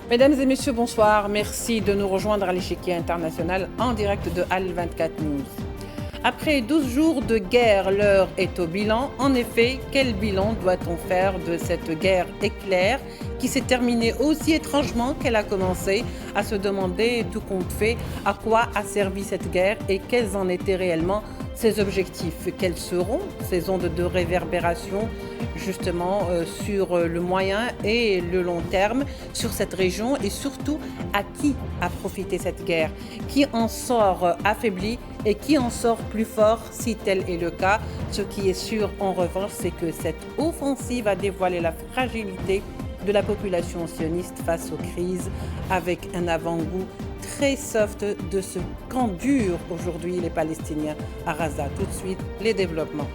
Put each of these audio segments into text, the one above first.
Mesdames et messieurs, bonsoir. Merci de nous rejoindre à l'échiquier international en direct de Al 24 News. Après 12 jours de guerre, l'heure est au bilan. En effet, quel bilan doit-on faire de cette guerre éclair qui s'est terminée aussi étrangement qu'elle a commencé? À se demander, tout compte fait, à quoi a servi cette guerre et quels en étaient réellement ses objectifs. Quelles seront ces ondes de réverbération justement sur le moyen et le long terme sur cette région et surtout à qui a profité cette guerre? Qui en sort affaibli et qui en sort plus fort si tel est le cas? Ce qui est sûr en revanche, c'est que cette offensive a dévoilé la fragilité de la population sioniste face aux crises avec un avant-goût très soft de ce qu'endurent aujourd'hui les Palestiniens à Gaza. Tout de suite, les développements.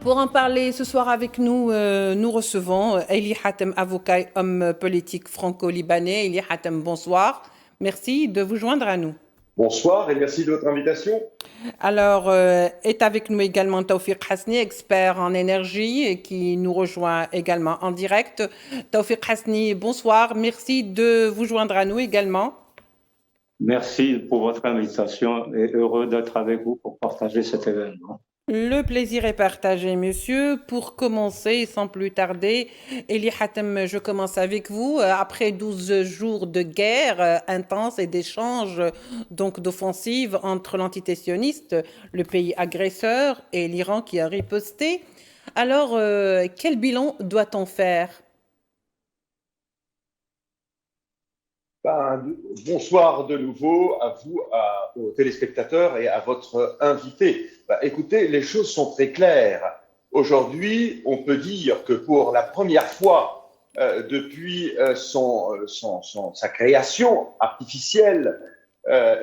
Pour en parler ce soir avec nous, nous recevons Eli Hatem, avocat et homme politique franco-libanais. Eli Hatem, bonsoir. Merci de vous joindre à nous. Bonsoir et merci de votre invitation. Alors, est avec nous également Tawfiq Hasni, expert en énergie, et qui nous rejoint également en direct. Tawfiq Hasni, bonsoir. Merci de vous joindre à nous également. Merci pour votre invitation et heureux d'être avec vous pour partager cet événement. Le plaisir est partagé, monsieur. Pour commencer, sans plus tarder, Eli Hatem, je commence avec vous. Après 12 jours de guerre intense et d'échanges, donc d'offensive entre l'entité sioniste, le pays agresseur, et l'Iran qui a riposté, alors quel bilan doit-on faire? Bonsoir de nouveau à vous, aux téléspectateurs et à votre invité. Écoutez, les choses sont très claires. Aujourd'hui, on peut dire que pour la première fois depuis sa création artificielle,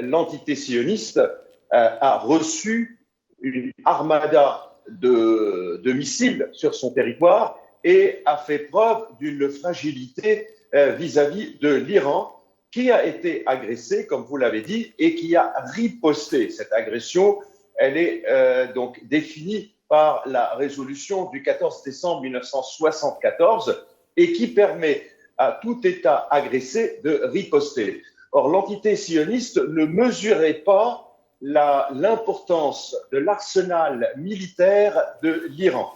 l'entité sioniste a reçu une armada de missiles sur son territoire et a fait preuve d'une fragilité vis-à-vis de l'Iran, qui a été agressé, comme vous l'avez dit, et qui a riposté. Cette agression, elle est donc définie par la résolution du 14 décembre 1974 et qui permet à tout État agressé de riposter. Or, l'entité sioniste ne mesurait pas l'importance de l'arsenal militaire de l'Iran.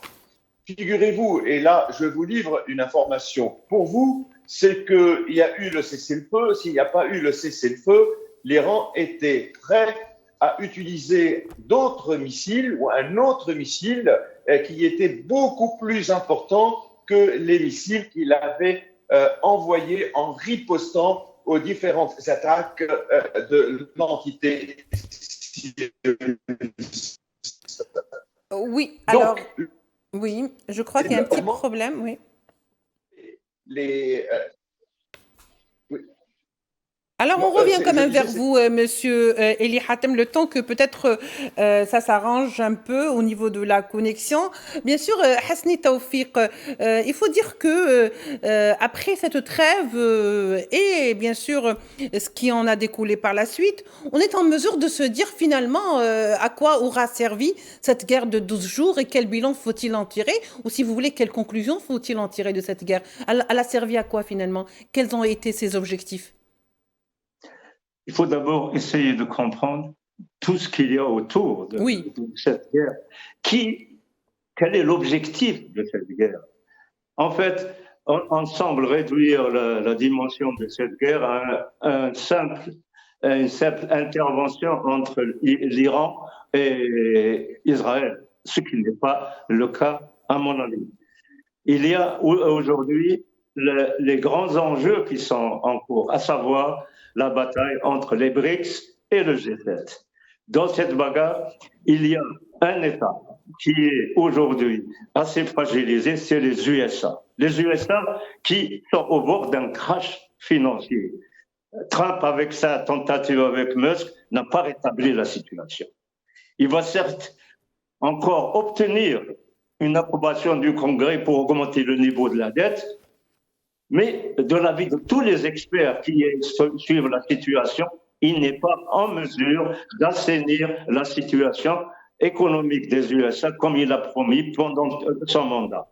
Figurez-vous, et là je vous livre une information pour vous, c'est qu'il y a eu le cessez-le-feu. S'il n'y a pas eu le cessez-le-feu, l'Iran était prêt à utiliser d'autres missiles ou un autre missile qui était beaucoup plus important que les missiles qu'il avait envoyés en ripostant aux différentes attaques de l'entité. Oui, alors, oui, je crois qu'il y a un petit problème, oui. Alors, on revient quand même vers vous, monsieur Eli Hatem, le temps que peut-être ça s'arrange un peu au niveau de la connexion. Bien sûr, Hasni Tawfiq, il faut dire que après cette trêve et bien sûr ce qui en a découlé par la suite, on est en mesure de se dire finalement à quoi aura servi cette guerre de 12 jours et quel bilan faut-il en tirer, ou si vous voulez, quelles conclusions faut-il en tirer de cette guerre? Elle a servi à quoi finalement? Quels ont été ses objectifs? Il faut d'abord essayer de comprendre tout ce qu'il y a autour de cette guerre. Quel est l'objectif de cette guerre? En fait, on semble réduire la dimension de cette guerre à une simple intervention entre l'Iran et Israël, ce qui n'est pas le cas à mon avis. Il y a aujourd'hui les grands enjeux qui sont en cours, à savoir la bataille entre les BRICS et le G7. Dans cette bagarre, il y a un État qui est aujourd'hui assez fragilisé, c'est les USA. Les USA qui sont au bord d'un crash financier. Trump, avec sa tentative avec Musk, n'a pas rétabli la situation. Il va certes encore obtenir une approbation du Congrès pour augmenter le niveau de la dette, mais de l'avis de tous les experts qui suivent la situation, il n'est pas en mesure d'assainir la situation économique des USA comme il a promis pendant son mandat.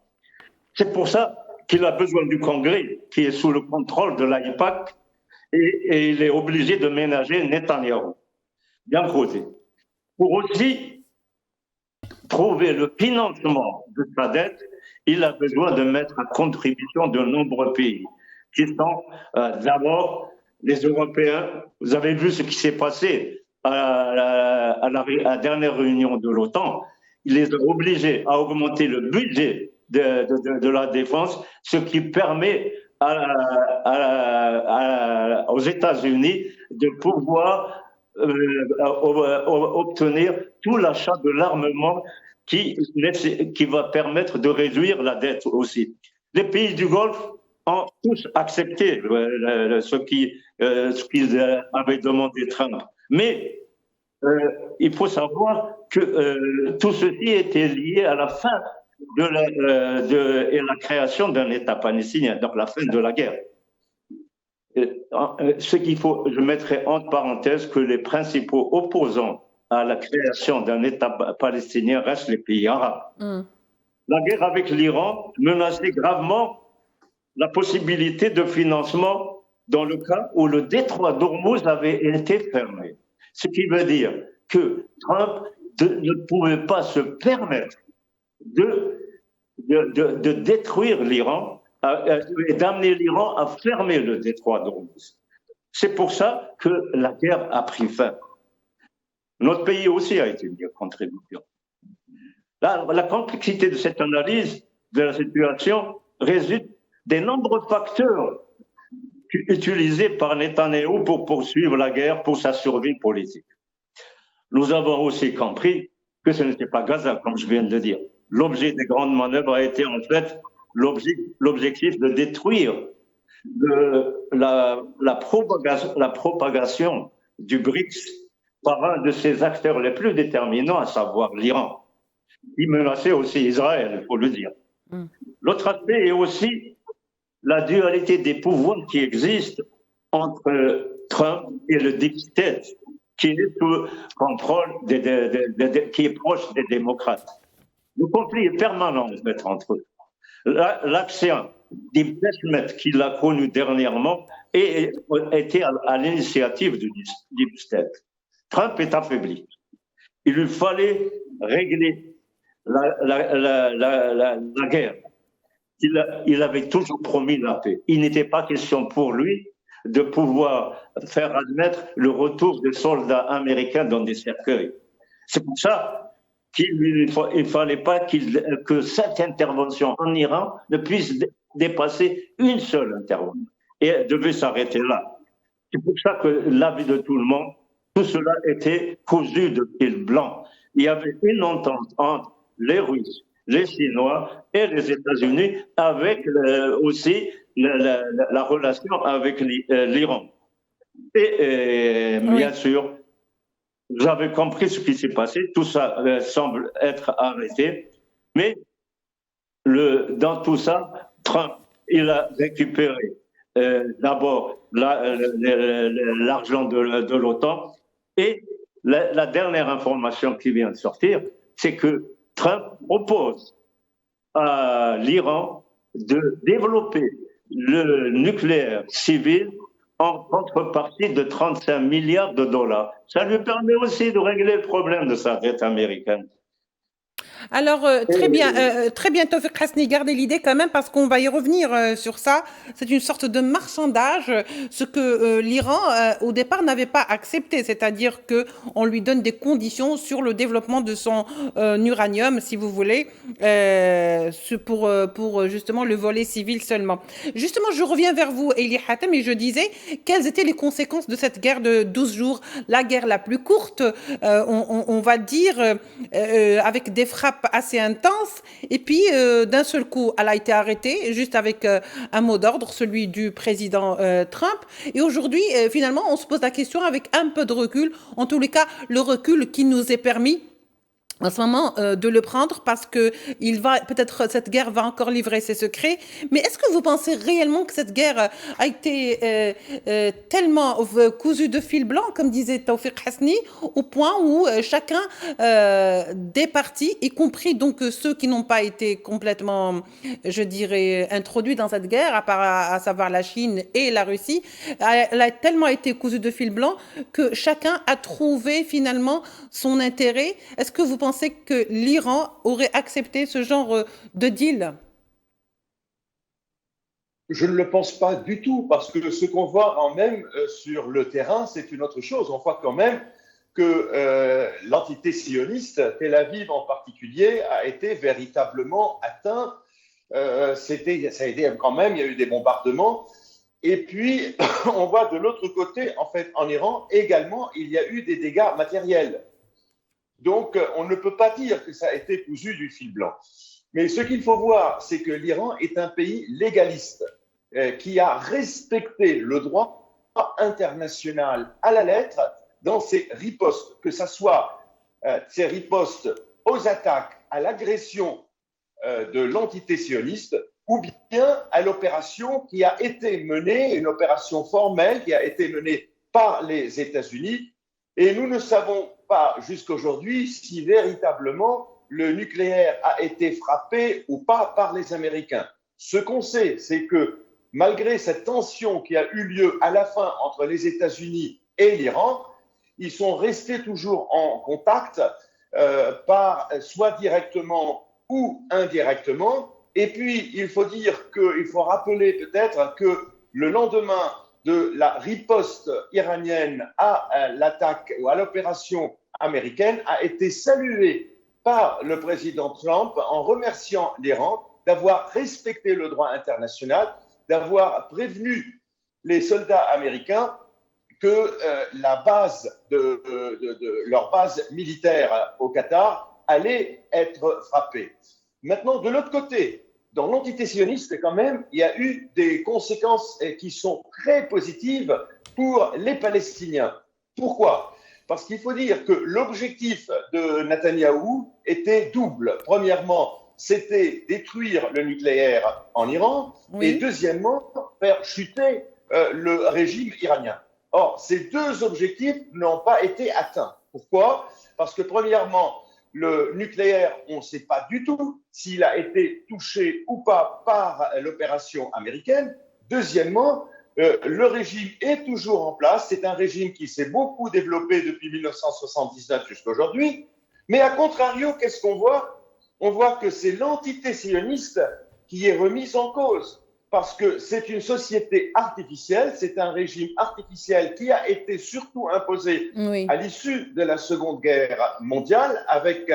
C'est pour ça qu'il a besoin du Congrès qui est sous le contrôle de l'AIPAC et il est obligé de ménager Netanyahou d'un côté. Pour aussi trouver le financement de sa dette, il a besoin de mettre à contribution de nombreux pays, qui sont d'abord les Européens. Vous avez vu ce qui s'est passé à la dernière réunion de l'OTAN. Il les a obligés à augmenter le budget de la défense, ce qui permet aux États-Unis de pouvoir obtenir tout l'achat de l'armement qui va permettre de réduire la dette aussi. Les pays du Golfe ont tous accepté ce qu'ils avaient demandé Trump. Mais il faut savoir que tout ceci était lié à la fin et la création d'un État palestinien, donc la fin de la guerre. Ce qu'il faut, je mettrai entre parenthèses que les principaux opposants à la création d'un État palestinien restent les pays arabes. La guerre avec l'Iran menaçait gravement la possibilité de financement dans le cas où le détroit d'Ormuz avait été fermé. Ce qui veut dire que Trump ne pouvait pas se permettre de détruire l'Iran et d'amener l'Iran à fermer le détroit d'Ormuz. C'est pour ça que la guerre a pris fin. Notre pays aussi a été mis à contribution. La complexité de cette analyse de la situation résulte des nombreux facteurs utilisés par Netanyahou pour poursuivre la guerre pour sa survie politique. Nous avons aussi compris que ce n'était pas Gaza, comme je viens de dire. L'objet des grandes manœuvres a été en fait l'objectif de détruire la propagation du BRICS par un de ses acteurs les plus déterminants, à savoir l'Iran. Il menaçait aussi Israël, il faut le dire. L'autre aspect est aussi la dualité des pouvoirs qui existe entre Trump et le Deep State, qui est sous contrôle, qui est proche des démocrates. Le conflit est permanent en fait, entre eux. L'action d'impeachment qu'il a connu dernièrement était à l'initiative du Deep State. Trump est affaibli. Il lui fallait régler la guerre. Il avait toujours promis la paix. Il n'était pas question pour lui de pouvoir faire admettre le retour des soldats américains dans des cercueils. C'est pour ça qu'il ne fallait pas que cette intervention en Iran ne puisse dépasser une seule intervention. Et elle devait s'arrêter là. C'est pour ça que l'avis de tout le monde, tout cela était cousu de fil blanc. Il y avait une entente entre les Russes, les Chinois et les États-Unis avec aussi la relation avec l'Iran. Et bien sûr, vous avez compris ce qui s'est passé, tout ça semble être arrêté, mais dans tout ça, Trump, il a récupéré d'abord l'argent de l'OTAN et la dernière information qui vient de sortir, c'est que Trump propose à l'Iran de développer le nucléaire civil en contrepartie de 35 milliards de dollars. Ça lui permet aussi de régler le problème de sa dette américaine. Alors, très bien, Tawfiq Hasni, gardez l'idée quand même, parce qu'on va y revenir sur ça. C'est une sorte de marchandage, ce que l'Iran, au départ, n'avait pas accepté. C'est-à-dire qu'on lui donne des conditions sur le développement de son uranium, si vous voulez, pour justement le volet civil seulement. Justement, je reviens vers vous, Eli Hatem, et je disais, quelles étaient les conséquences de cette guerre de 12 jours, la guerre la plus courte, on va dire, avec des frappes assez intense, et puis d'un seul coup elle a été arrêtée juste avec un mot d'ordre, celui du président Trump, et aujourd'hui finalement on se pose la question avec un peu de recul, en tous les cas le recul qui nous est permis en ce moment de le prendre parce que peut-être cette guerre va encore livrer ses secrets. Mais est-ce que vous pensez réellement que cette guerre a été tellement cousue de fil blanc, comme disait Tawfiq Hasni, au point où chacun des partis, y compris donc ceux qui n'ont pas été complètement, je dirais, introduits dans cette guerre, à savoir la Chine et la Russie, elle a tellement été cousue de fil blanc que chacun a trouvé finalement son intérêt. Est-ce que vous pensez que l'Iran aurait accepté ce genre de deal? Je ne le pense pas du tout, parce que ce qu'on voit quand même sur le terrain, c'est une autre chose. On voit quand même que l'entité sioniste, Tel Aviv en particulier, a été véritablement atteint. Ça a été quand même, il y a eu des bombardements. Et puis, on voit de l'autre côté, en fait, en Iran, également, il y a eu des dégâts matériels. Donc, on ne peut pas dire que ça a été cousu du fil blanc. Mais ce qu'il faut voir, c'est que l'Iran est un pays légaliste qui a respecté le droit international à la lettre dans ses ripostes, que ce soit ses ripostes aux attaques, à l'agression de l'entité sioniste, ou bien à l'opération qui a été menée, une opération formelle qui a été menée par les États-Unis. Et nous ne savons pas jusqu'à aujourd'hui si véritablement le nucléaire a été frappé ou pas par les Américains. Ce qu'on sait, c'est que malgré cette tension qui a eu lieu à la fin entre les États-Unis et l'Iran, ils sont restés toujours en contact, soit directement ou indirectement. Et puis, il faut rappeler peut-être que le lendemain de la riposte iranienne à l'attaque ou à l'opération américaine a été salué par le président Trump en remerciant l'Iran d'avoir respecté le droit international, d'avoir prévenu les soldats américains que leur base militaire au Qatar allait être frappée. Maintenant, de l'autre côté, dans l'entité sioniste, quand même, il y a eu des conséquences qui sont très positives pour les Palestiniens. Pourquoi ? Parce qu'il faut dire que l'objectif de Netanyahou était double. Premièrement, c'était détruire le nucléaire en Iran, oui, et deuxièmement, faire chuter le régime iranien. Or, ces deux objectifs n'ont pas été atteints. Pourquoi ? Parce que premièrement, le nucléaire, on ne sait pas du tout s'il a été touché ou pas par l'opération américaine. Deuxièmement, le régime est toujours en place. C'est un régime qui s'est beaucoup développé depuis 1979 jusqu'à aujourd'hui. Mais à contrario, qu'est-ce qu'on voit ? On voit que c'est l'entité sioniste qui est remise en cause. Parce que c'est une société artificielle, c'est un régime artificiel qui a été surtout imposé, oui, à l'issue de la Seconde Guerre mondiale, avec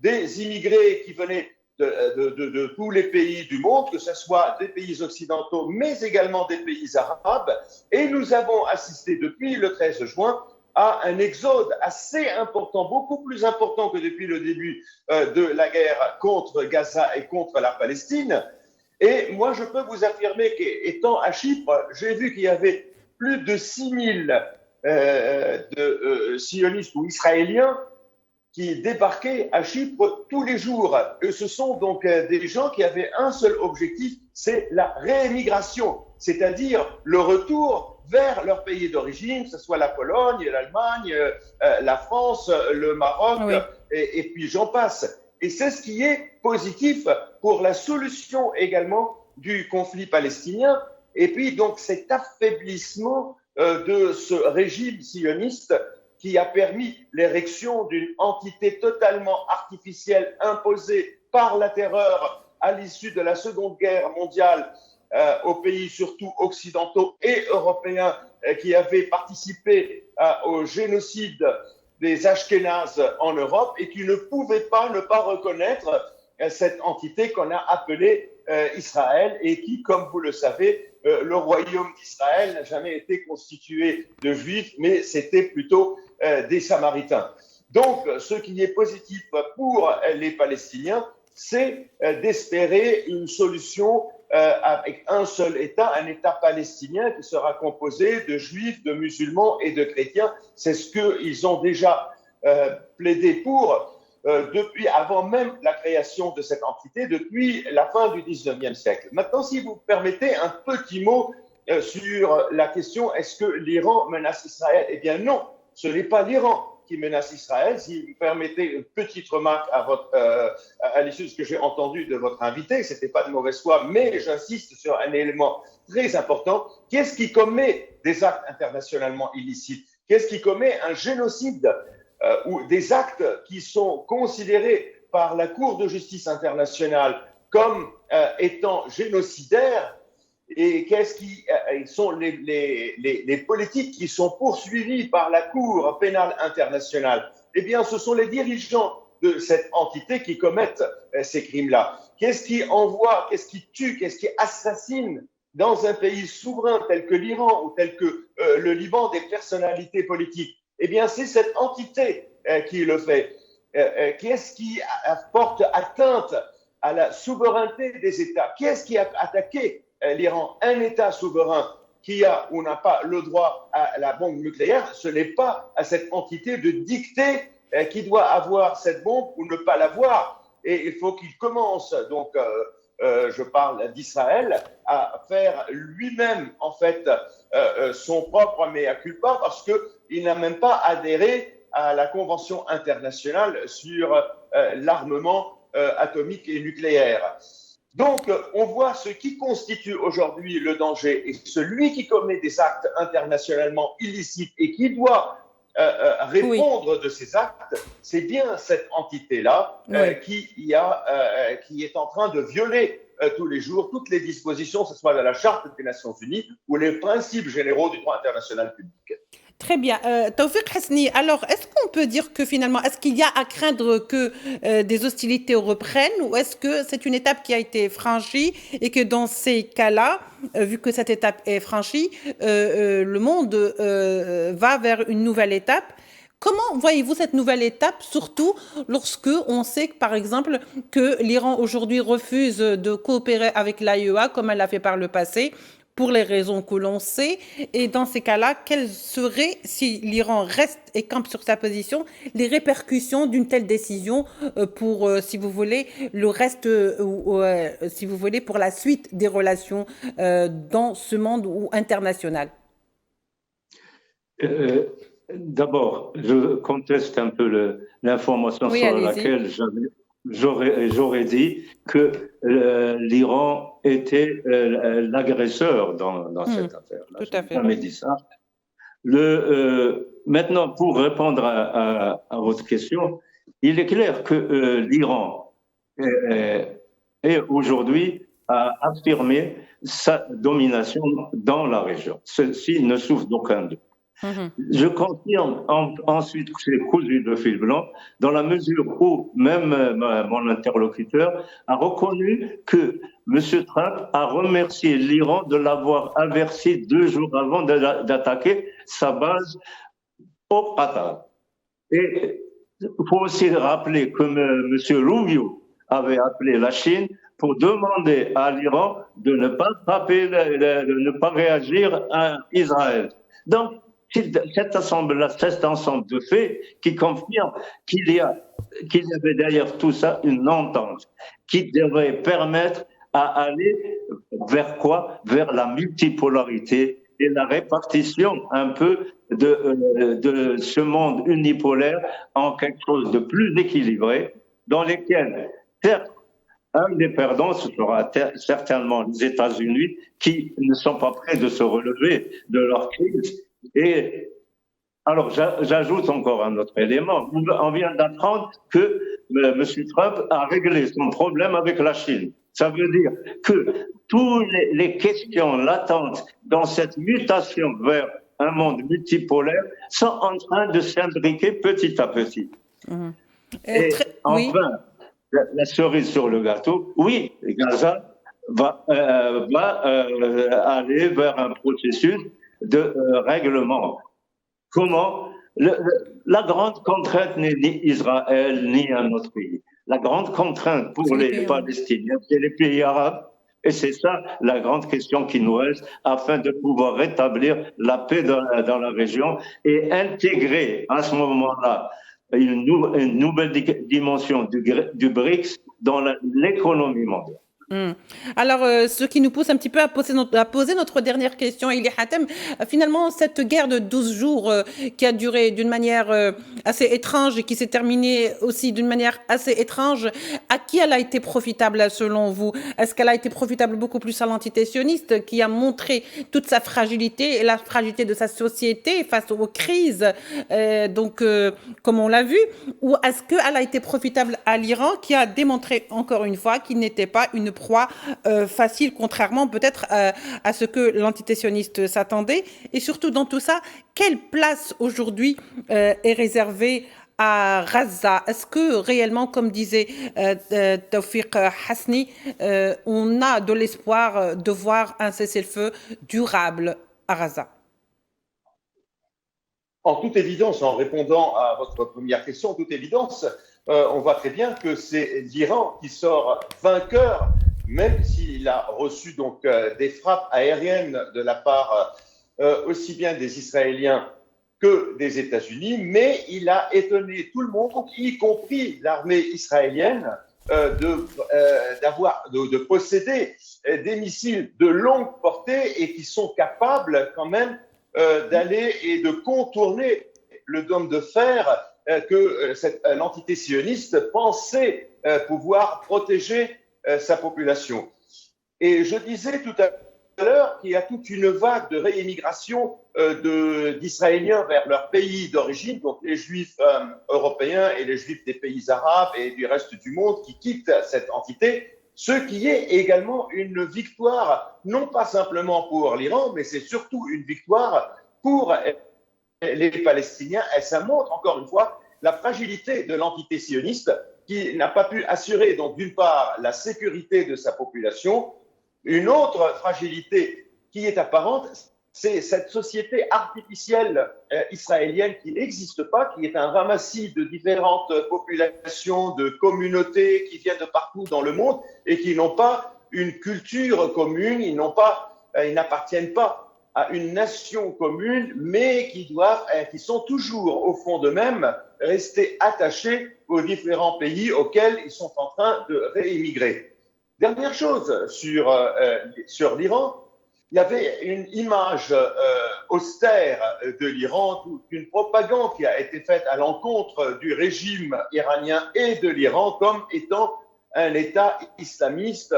des immigrés qui venaient de tous les pays du monde, que ce soit des pays occidentaux, mais également des pays arabes. Et nous avons assisté depuis le 13 juin à un exode assez important, beaucoup plus important que depuis le début de la guerre contre Gaza et contre la Palestine. Et moi, je peux vous affirmer qu'étant à Chypre, j'ai vu qu'il y avait plus de 6000 sionistes ou israéliens qui débarquaient à Chypre tous les jours. Et ce sont donc des gens qui avaient un seul objectif, c'est la réémigration, c'est-à-dire le retour vers leur pays d'origine, que ce soit la Pologne, l'Allemagne, la France, le Maroc, oui, et puis j'en passe. Et c'est ce qui est positif pour la solution également du conflit palestinien. Et puis donc cet affaiblissement de ce régime sioniste qui a permis l'érection d'une entité totalement artificielle imposée par la terreur à l'issue de la Seconde Guerre mondiale aux pays surtout occidentaux et européens qui avaient participé au génocide des Ashkénazes en Europe et qui ne pouvaient pas ne pas reconnaître cette entité qu'on a appelée Israël et qui, comme vous le savez, le royaume d'Israël n'a jamais été constitué de Juifs, mais c'était plutôt des Samaritains. Donc, ce qui est positif pour les Palestiniens, c'est d'espérer une solution avec un seul État, un État palestinien qui sera composé de Juifs, de musulmans et de chrétiens. C'est ce qu'ils ont déjà plaidé pour depuis avant même la création de cette entité, depuis la fin du 19e siècle. Maintenant, si vous permettez un petit mot sur la question, est-ce que l'Iran menace Israël? Eh bien non, ce n'est pas l'Iran qui menace Israël. Si vous permettez une petite remarque à l'issue de ce que j'ai entendu de votre invité, ce n'était pas de mauvaise foi, mais j'insiste sur un élément très important. Qu'est-ce qui commet des actes internationalement illicites? Qu'est-ce qui commet un génocide ou des actes qui sont considérés par la Cour de justice internationale comme étant génocidaires? Et qu'est-ce qui sont les politiques qui sont poursuivis par la Cour pénale internationale? Eh bien, ce sont les dirigeants de cette entité qui commettent ces crimes-là. Qu'est-ce qui envoie, qu'est-ce qui tue, qu'est-ce qui assassine dans un pays souverain tel que l'Iran ou tel que le Liban des personnalités politiques? Eh bien, c'est cette entité qui le fait. Qu'est-ce qui porte atteinte à la souveraineté des États? Qu'est-ce qui a attaqué l'Iran? Un État souverain qui a ou n'a pas le droit à la bombe nucléaire, ce n'est pas à cette entité de dicter qui doit avoir cette bombe ou ne pas l'avoir. Et il faut qu'il commence, donc je parle d'Israël, à faire lui-même en fait son propre mea culpa, parce qu'il n'a même pas adhéré à la Convention internationale sur l'armement atomique et nucléaire. Donc, on voit ce qui constitue aujourd'hui le danger, et celui qui commet des actes internationalement illicites et qui doit répondre de ces actes, c'est bien cette entité-là qui est en train de violer tous les jours toutes les dispositions, que ce soit de la Charte des Nations Unies ou les principes généraux du droit international public. Très bien. Taoufik Hasni, alors est-ce qu'on peut dire que finalement, est-ce qu'il y a à craindre que des hostilités reprennent, ou est-ce que c'est une étape qui a été franchie et que dans ces cas-là, vu que cette étape est franchie, le monde va vers une nouvelle étape? Comment voyez-vous cette nouvelle étape, surtout lorsque on sait, par exemple, que l'Iran aujourd'hui refuse de coopérer avec l'AEA comme elle l'a fait par le passé, pour les raisons que l'on sait? Et dans ces cas-là, quelles seraient, si l'Iran reste et campe sur sa position, les répercussions d'une telle décision pour, si vous voulez, le reste, si vous voulez, pour la suite des relations dans ce monde international? D'abord, je conteste un peu l'information sur laquelle j'aurais dit que l'Iran était l'agresseur dans cette affaire. Tout à fait. J'ai jamais dit ça. Maintenant, pour répondre à votre question, il est clair que l'Iran est aujourd'hui à affirmer sa domination dans la région. Ceci ne souffre d'aucun doute. Je confirme ensuite que c'est cousu de fil blanc, dans la mesure où même mon interlocuteur a reconnu que M. Trump a remercié l'Iran de l'avoir averti 2 jours avant d'attaquer sa base au Qatar. Et il faut aussi rappeler que M. Rubio avait appelé la Chine pour demander à l'Iran de ne pas frapper, de ne pas réagir à Israël. Donc, cet ensemble de faits qui confirme qu'il y avait derrière tout ça une entente qui devrait permettre à aller vers quoi? Vers la multipolarité et la répartition un peu de ce monde unipolaire en quelque chose de plus équilibré, dans lequel, certes, un des perdants, ce sera certainement les États-Unis, qui ne sont pas prêts de se relever de leur crise. Et alors, j'ajoute encore un autre élément. On vient d'apprendre que M. Trump a réglé son problème avec la Chine. Ça veut dire que toutes les questions latentes dans cette mutation vers un monde multipolaire sont en train de s'imbriquer petit à petit. Et enfin, la cerise sur le gâteau, oui, Gaza va aller vers un processus de règlement. Comment? La grande contrainte n'est ni Israël ni un autre pays. La grande contrainte pour les Palestiniens, c'est les pays arabes. Et c'est ça la grande question qui nous reste afin de pouvoir rétablir la paix dans la région et intégrer à ce moment-là une nouvelle dimension du BRICS dans l'économie mondiale. Alors, ce qui nous pousse un petit peu à poser notre dernière question, Eli Hatem, finalement, cette guerre de 12 jours qui a duré d'une manière assez étrange et qui s'est terminée aussi d'une manière assez étrange, à qui elle a été profitable selon vous? Est-ce qu'elle a été profitable beaucoup plus à l'entité sioniste qui a montré toute sa fragilité et la fragilité de sa société face aux crises, comme on l'a vu, ou est-ce qu'elle a été profitable à l'Iran qui a démontré encore une fois qu'il n'était pas une proie facile, contrairement peut-être à ce que l'entité sioniste s'attendait. Et surtout dans tout ça, quelle place aujourd'hui est réservée à Gaza? Est-ce que réellement, comme disait Tawfiq Hasni, on a de l'espoir de voir un cessez-le-feu durable à Gaza? En toute évidence, en répondant à votre première question, en toute évidence, on voit très bien que c'est l'Iran qui sort vainqueur, même s'il a reçu donc des frappes aériennes de la part aussi bien des Israéliens que des États-Unis, mais il a étonné tout le monde, y compris l'armée israélienne, de posséder des missiles de longue portée et qui sont capables quand même d'aller et de contourner le dôme de fer que l'entité sioniste pensait pouvoir protéger sa population. Et je disais tout à l'heure qu'il y a toute une vague de réémigration d'Israéliens vers leur pays d'origine, donc les Juifs européens et les Juifs des pays arabes et du reste du monde qui quittent cette entité, ce qui est également une victoire, non pas simplement pour l'Iran, mais c'est surtout une victoire pour les Palestiniens. Et ça montre encore une fois la fragilité de l'entité sioniste qui n'a pas pu assurer, donc d'une part, la sécurité de sa population. Une autre fragilité qui est apparente, c'est cette société artificielle israélienne qui n'existe pas, qui est un ramassis de différentes populations, de communautés qui viennent de partout dans le monde et qui n'ont pas une culture commune, ils n'appartiennent pas à une nation commune, mais qui sont toujours au fond d'eux-mêmes rester attachés aux différents pays auxquels ils sont en train de réémigrer. Dernière chose sur l'Iran, il y avait une image austère de l'Iran, une propagande qui a été faite à l'encontre du régime iranien et de l'Iran comme étant un État islamiste.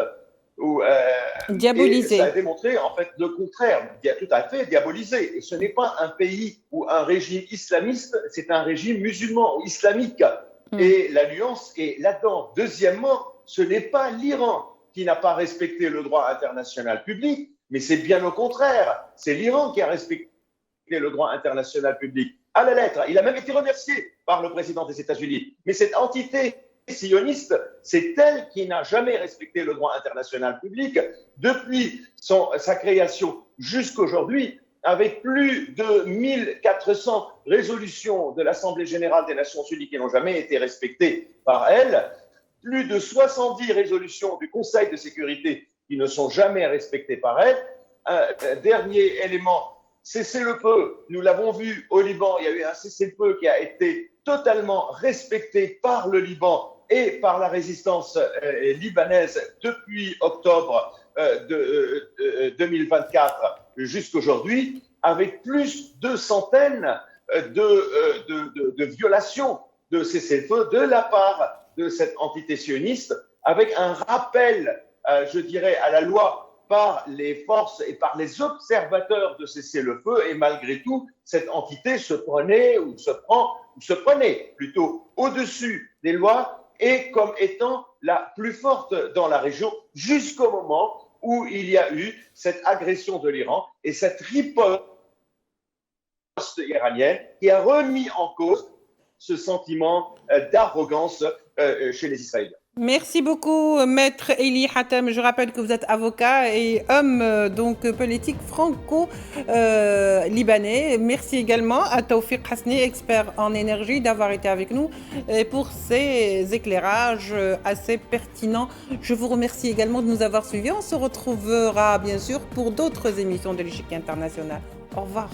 Diabolisé. Et ça a démontré en fait le contraire, tout à fait diabolisé. Et ce n'est pas un pays ou un régime islamiste, c'est un régime musulman ou islamique. Et la nuance est là-dedans. Deuxièmement, ce n'est pas l'Iran qui n'a pas respecté le droit international public, mais c'est bien au contraire. C'est l'Iran qui a respecté le droit international public à la lettre. Il a même été remercié par le président des États-Unis. Mais cette entité sioniste, c'est elle qui n'a jamais respecté le droit international public depuis sa création jusqu'aujourd'hui, avec plus de 1400 résolutions de l'Assemblée générale des Nations unies qui n'ont jamais été respectées par elle, plus de 70 résolutions du Conseil de sécurité qui ne sont jamais respectées par elle. Dernier élément, cessez-le-feu. Nous l'avons vu au Liban, il y a eu un cessez-le-feu qui a été totalement respecté par le Liban et par la résistance libanaise depuis octobre 2024 jusqu'aujourd'hui, avec plus de centaines de violations de cessez-le-feu de la part de cette entité sioniste, avec un rappel, je dirais, à la loi par les forces et par les observateurs de cessez-le-feu, et malgré tout, cette entité se prenait plutôt au-dessus des lois et comme étant la plus forte dans la région, jusqu'au moment où il y a eu cette agression de l'Iran et cette riposte iranienne qui a remis en cause ce sentiment d'arrogance chez les Israéliens. Merci beaucoup, Maître Eli Hatem. Je rappelle que vous êtes avocat et homme politique franco-libanais. Merci également à Tawfiq Hasni, expert en énergie, d'avoir été avec nous et pour ces éclairages assez pertinents. Je vous remercie également de nous avoir suivis. On se retrouvera bien sûr pour d'autres émissions de l'Échiquier International. Au revoir.